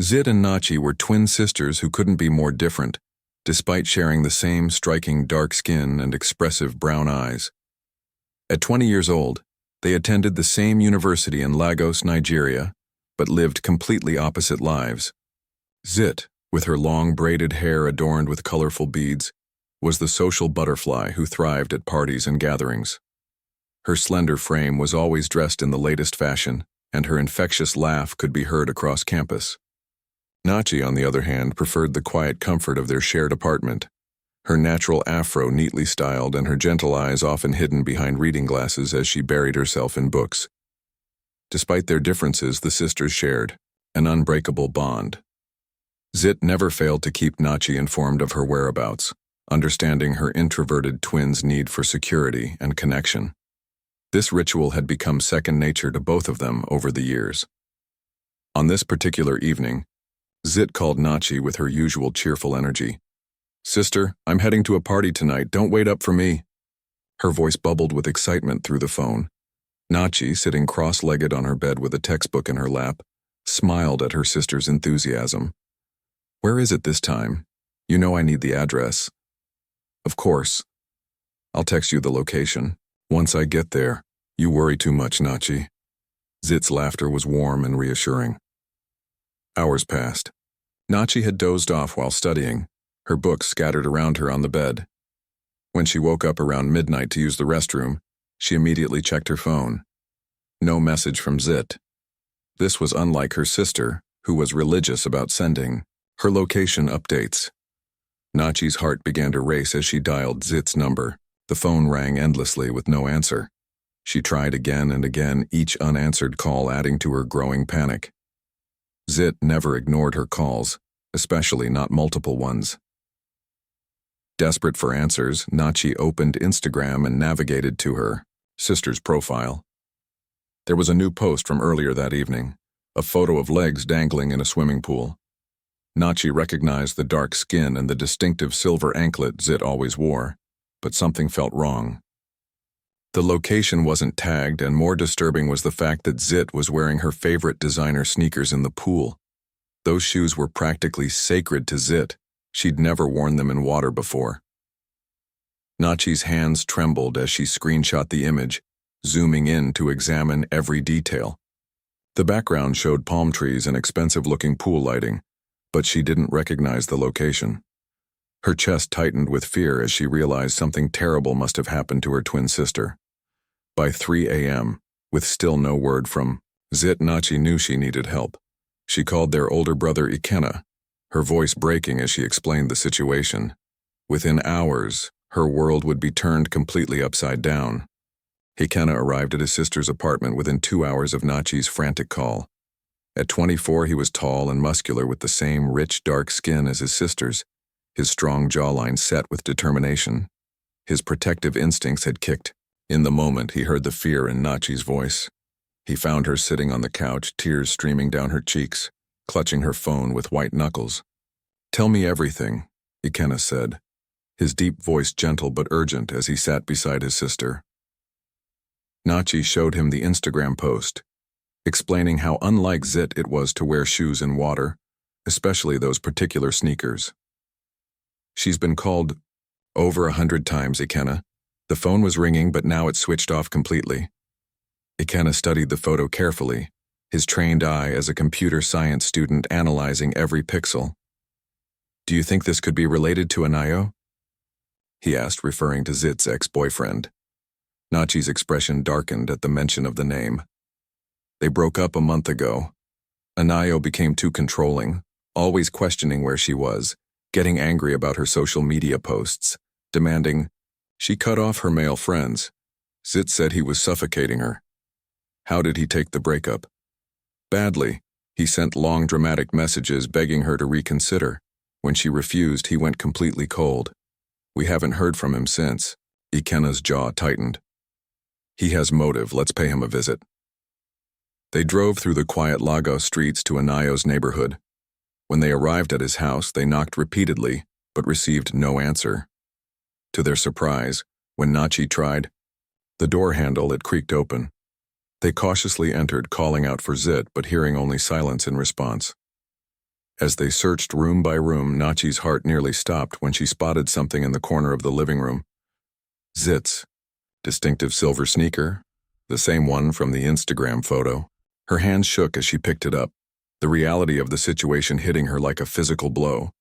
Zit and Nachi were twin sisters who couldn't be more different, despite sharing the same striking dark skin and expressive brown eyes. At 20 years old, they attended the same university in Lagos, Nigeria, but lived completely opposite lives. Zit, with her long braided hair adorned with colorful beads, was the social butterfly who thrived at parties and gatherings. Her slender frame was always dressed in the latest fashion, and her infectious laugh could be heard across campus. Nachi, on the other hand, preferred the quiet comfort of their shared apartment, her natural afro neatly styled and her gentle eyes often hidden behind reading glasses as she buried herself in books. Despite their differences, the sisters shared an unbreakable bond. Zit never failed to keep Nachi informed of her whereabouts, understanding her introverted twin's need for security and connection. This ritual had become second nature to both of them over the years. On this particular evening, Zit called Nachi with her usual cheerful energy. "Sister, I'm heading to a party tonight, don't wait up for me." Her voice bubbled with excitement through the phone. Nachi, sitting cross-legged on her bed with a textbook in her lap, smiled at her sister's enthusiasm. "Where is it this time? You know I need the address." "Of course. I'll text you the location. Once I get there, you worry too much, Nachi." Zit's laughter was warm and reassuring. Hours passed. Nachi had dozed off while studying, her books scattered around her on the bed. When she woke up around midnight to use the restroom, she immediately checked her phone. No message from Zit. This was unlike her sister, who was religious about sending her location updates. Nachi's heart began to race as she dialed Zit's number. The phone rang endlessly with no answer. She tried again and again, each unanswered call adding to her growing panic. Zit never ignored her calls, especially not multiple ones. Desperate for answers, Nachi opened Instagram and navigated to her sister's profile. There was a new post from earlier that evening, a photo of legs dangling in a swimming pool. Nachi recognized the dark skin and the distinctive silver anklet Zit always wore, but something felt wrong. The location wasn't tagged, and more disturbing was the fact that Zit was wearing her favorite designer sneakers in the pool. Those shoes were practically sacred to Zit. She'd never worn them in water before. Nachi's hands trembled as she screenshot the image, zooming in to examine every detail. The background showed palm trees and expensive-looking pool lighting, but she didn't recognize the location. Her chest tightened with fear as she realized something terrible must have happened to her twin sister. By 3 a.m., with still no word from Zit, Nachi knew she needed help. She called their older brother Ikenna, her voice breaking as she explained the situation. Within hours, her world would be turned completely upside down. Ikenna arrived at his sister's apartment within 2 hours of Nachi's frantic call. At 24, he was tall and muscular with the same rich, dark skin as his sister's, his strong jawline set with determination. His protective instincts had kicked. In the moment, he heard the fear in Nachi's voice. He found her sitting on the couch, tears streaming down her cheeks, clutching her phone with white knuckles. "Tell me everything," Ikenna said, his deep voice gentle but urgent as he sat beside his sister. Nachi showed him the Instagram post, explaining how unlike Zit it was to wear shoes in water, especially those particular sneakers. "She's been called over 100 times, Ikenna. The phone was ringing, but now it's switched off completely." Ikenna studied the photo carefully, his trained eye as a computer science student analyzing every pixel. "Do you think this could be related to Anayo?" he asked, referring to Zit's ex-boyfriend. Nachi's expression darkened at the mention of the name. "They broke up a month ago. Anayo became too controlling, always questioning where she was, getting angry about her social media posts, demanding. She cut off her male friends. Zit said he was suffocating her." "How did he take the breakup?" "Badly. He sent long dramatic messages begging her to reconsider. When she refused, he went completely cold. We haven't heard from him since." Ikenna's jaw tightened. "He has motive, let's pay him a visit." They drove through the quiet Lagos streets to Anayo's neighborhood. When they arrived at his house, they knocked repeatedly, but received no answer. To their surprise, when Nachi tried the door handle, it creaked open. They cautiously entered, calling out for Zit, but hearing only silence in response. As they searched room by room, Nachi's heart nearly stopped when she spotted something in the corner of the living room. Zit's distinctive silver sneaker, the same one from the Instagram photo. Her hands shook as she picked it up, the reality of the situation hitting her like a physical blow.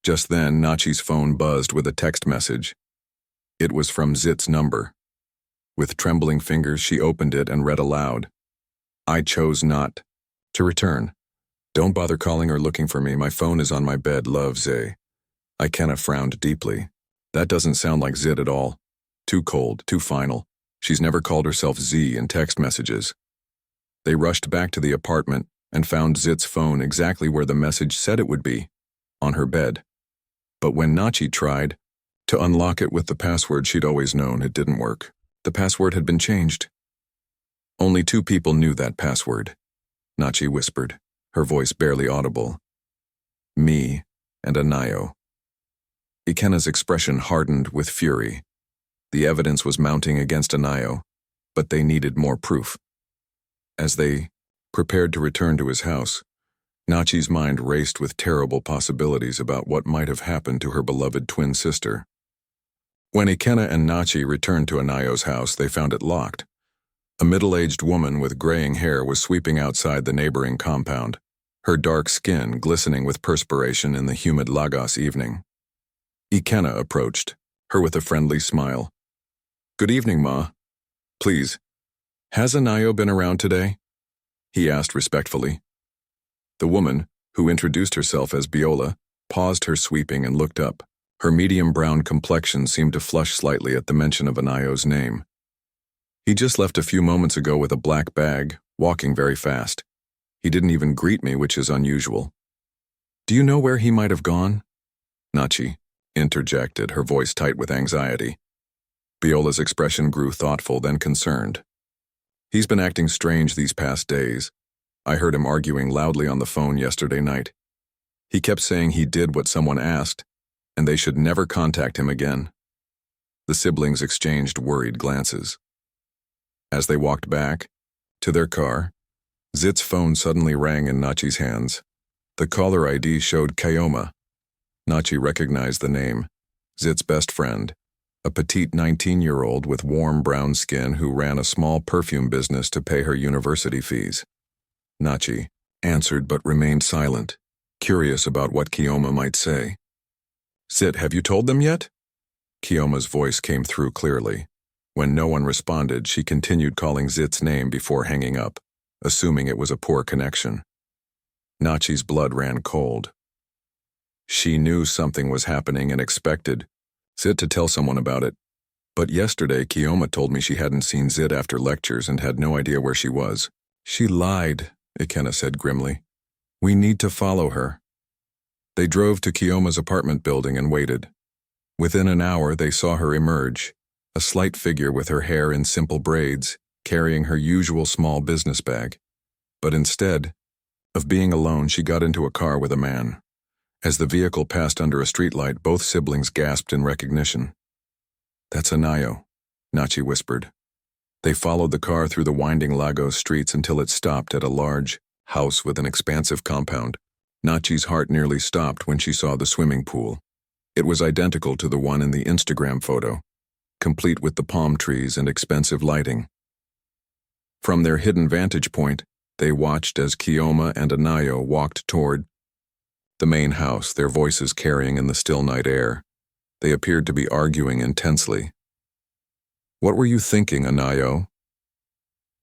Just then, Nachi's phone buzzed with a text message. It was from Zit's number. With trembling fingers, she opened it and read aloud. I chose not to return. Don't bother calling or looking for me. My phone is on my bed. Love, Zay. Ikenna frowned deeply. That doesn't sound like Zit at all. Too cold, too final. She's never called herself Z in text messages. They rushed back to the apartment and found Zit's phone exactly where the message said it would be, on her bed. But when Nachi tried to unlock it with the password she'd always known, it didn't work. The password had been changed. Only 2 people knew that password. Nachi whispered, her voice barely audible. Me and Anayo. Ikenna's expression hardened with fury. The evidence was mounting against Anayo, but they needed more proof. As they prepared to return to his house, Nachi's mind raced with terrible possibilities about what might have happened to her beloved twin sister. When Ikenna and Nachi returned to Anayo's house, they found it locked. A middle-aged woman with graying hair was sweeping outside the neighboring compound, her dark skin glistening with perspiration in the humid Lagos evening. Ikenna approached, her with a friendly smile. Good evening, Ma. Please, has Anayo been around today? He asked respectfully. The woman, who introduced herself as Biola, paused her sweeping and looked up. Her medium-brown complexion seemed to flush slightly at the mention of Anayo's name. He just left a few moments ago with a black bag, walking very fast. He didn't even greet me, which is unusual. Do you know where he might have gone? Nachi interjected, her voice tight with anxiety. Biola's expression grew thoughtful, then concerned. He's been acting strange these past days. I heard him arguing loudly on the phone yesterday night. He kept saying he did what someone asked, and they should never contact him again. The siblings exchanged worried glances. As they walked back to their car, Zit's phone suddenly rang in Nachi's hands. The caller ID showed Kioma. Nachi recognized the name. Zit's best friend, a petite 19-year-old with warm brown skin who ran a small perfume business to pay her university fees. Nachi answered but remained silent, curious about what Kioma might say. Zit, have you told them yet? Kioma's voice came through clearly. When no one responded, she continued calling Zit's name before hanging up, assuming it was a poor connection. Nachi's blood ran cold. She knew something was happening and expected Zit to tell someone about it. But yesterday, Kioma told me she hadn't seen Zit after lectures and had no idea where she was. She lied, Ikenna said grimly. We need to follow her. They drove to Kioma's apartment building and waited. Within an hour, they saw her emerge, a slight figure with her hair in simple braids, carrying her usual small business bag. But instead of being alone, she got into a car with a man. As the vehicle passed under a streetlight, both siblings gasped in recognition. That's Anayo, Nachi whispered. They followed the car through the winding Lagos streets until it stopped at a large house with an expansive compound. Nachi's heart nearly stopped when she saw the swimming pool. It was identical to the one in the Instagram photo, complete with the palm trees and expensive lighting. From their hidden vantage point, they watched as Kioma and Anayo walked toward the main house, their voices carrying in the still night air. They appeared to be arguing intensely. What were you thinking, Anayo?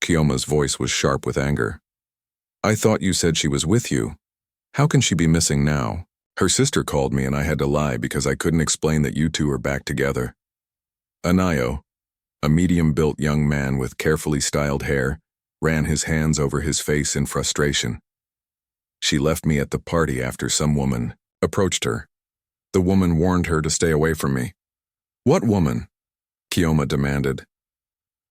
Kioma's voice was sharp with anger. I thought you said she was with you. How can she be missing now? Her sister called me and I had to lie because I couldn't explain that you two are back together. Anayo, a medium-built young man with carefully styled hair, ran his hands over his face in frustration. She left me at the party after some woman approached her. The woman warned her to stay away from me. What woman? Kioma demanded.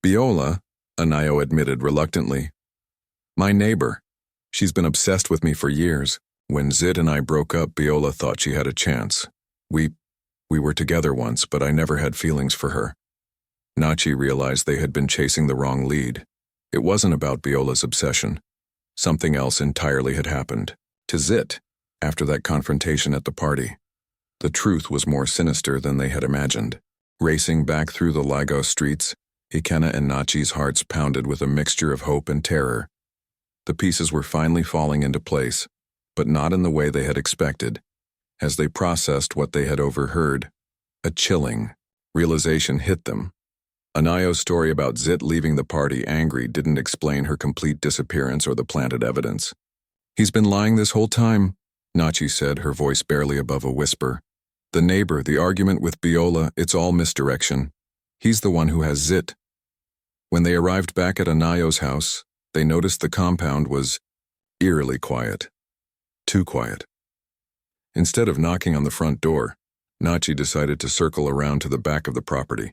Biola, Anayo admitted reluctantly. My neighbor. She's been obsessed with me for years. When Zit and I broke up, Biola thought she had a chance. We were together once, but I never had feelings for her. Nachi realized they had been chasing the wrong lead. It wasn't about Biola's obsession. Something else entirely had happened. To Zit, After that confrontation at the party, the truth was more sinister than they had imagined. Racing back through the Lagos streets, Ikenna and Nachi's hearts pounded with a mixture of hope and terror. The pieces were finally falling into place, but not in the way they had expected. As they processed what they had overheard, a chilling realization hit them. Anayo's story about Zit leaving the party angry didn't explain her complete disappearance or the planted evidence. "He's been lying this whole time," Nachi said, her voice barely above a whisper. "The neighbor, the argument with Biola, it's all misdirection. He's the one who has Zit." When they arrived back at Anayo's house, they noticed the compound was eerily quiet. Too quiet. Instead of knocking on the front door, Nachi decided to circle around to the back of the property.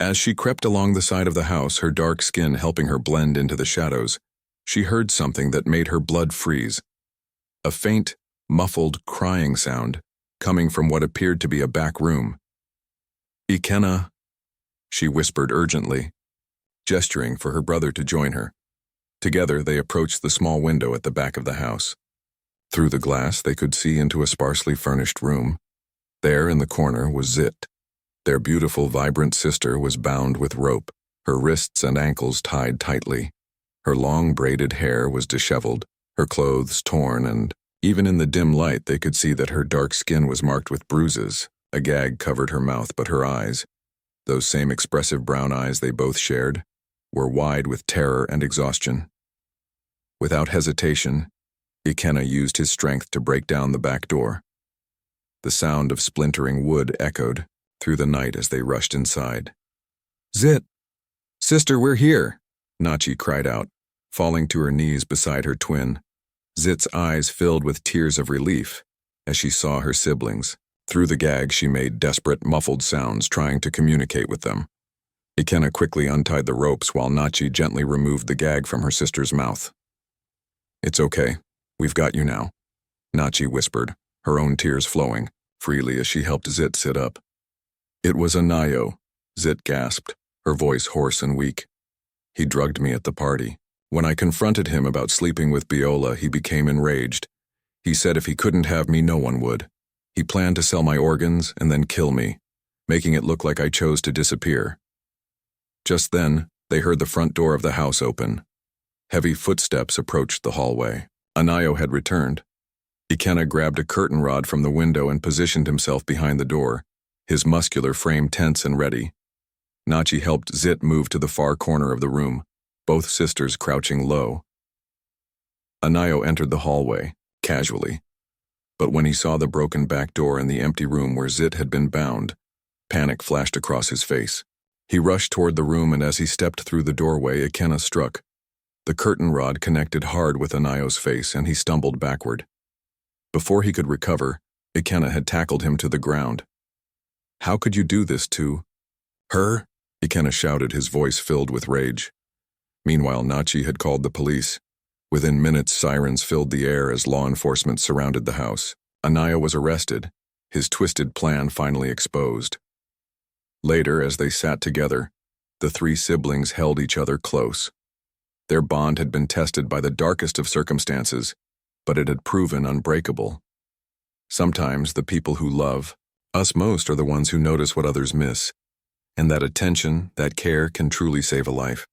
As she crept along the side of the house, her dark skin helping her blend into the shadows, she heard something that made her blood freeze. A faint, muffled crying sound coming from what appeared to be a back room. "Ikenna," she whispered urgently, gesturing for her brother to join her. Together, they approached the small window at the back of the house. Through the glass, they could see into a sparsely furnished room. There, in the corner, was Zit. Their beautiful, vibrant sister was bound with rope, her wrists and ankles tied tightly. Her long braided hair was disheveled, her clothes torn, and even in the dim light they could see that her dark skin was marked with bruises. A gag covered her mouth, but her eyes, those same expressive brown eyes they both shared, were wide with terror and exhaustion. Without hesitation, Ikenna used his strength to break down the back door. The sound of splintering wood echoed through the night as they rushed inside. "Zit! Sister, we're here!" Nachi cried out, falling to her knees beside her twin. Zit's eyes filled with tears of relief as she saw her siblings. Through the gag, she made desperate, muffled sounds, trying to communicate with them. Ikenna quickly untied the ropes while Nachi gently removed the gag from her sister's mouth. "It's okay. We've got you now," Nachi whispered, her own tears flowing freely as she helped Zit sit up. "It was Anayo," Zit gasped, her voice hoarse and weak. "He drugged me at the party. When I confronted him about sleeping with Biola, he became enraged. He said if he couldn't have me, no one would. He planned to sell my organs and then kill me, making it look like I chose to disappear." Just then, they heard the front door of the house open. Heavy footsteps approached the hallway. Anayo had returned. Ikenna grabbed a curtain rod from the window and positioned himself behind the door, his muscular frame tense and ready. Nachi helped Zit move to the far corner of the room, both sisters crouching low. Anayo entered the hallway, casually. But when he saw the broken back door and the empty room where Zit had been bound, panic flashed across his face. He rushed toward the room, and as he stepped through the doorway, Ikenna struck. The curtain rod connected hard with Anayo's face, and he stumbled backward. Before he could recover, Ikenna had tackled him to the ground. "How could you do this to her?" Ikenna shouted, his voice filled with rage. Meanwhile, Nachi had called the police. Within minutes, sirens filled the air as law enforcement surrounded the house. Anayo was arrested, his twisted plan finally exposed. Later, as they sat together, the three siblings held each other close. Their bond had been tested by the darkest of circumstances, but it had proven unbreakable. Sometimes the people who love us most are the ones who notice what others miss, and that attention, that care can truly save a life.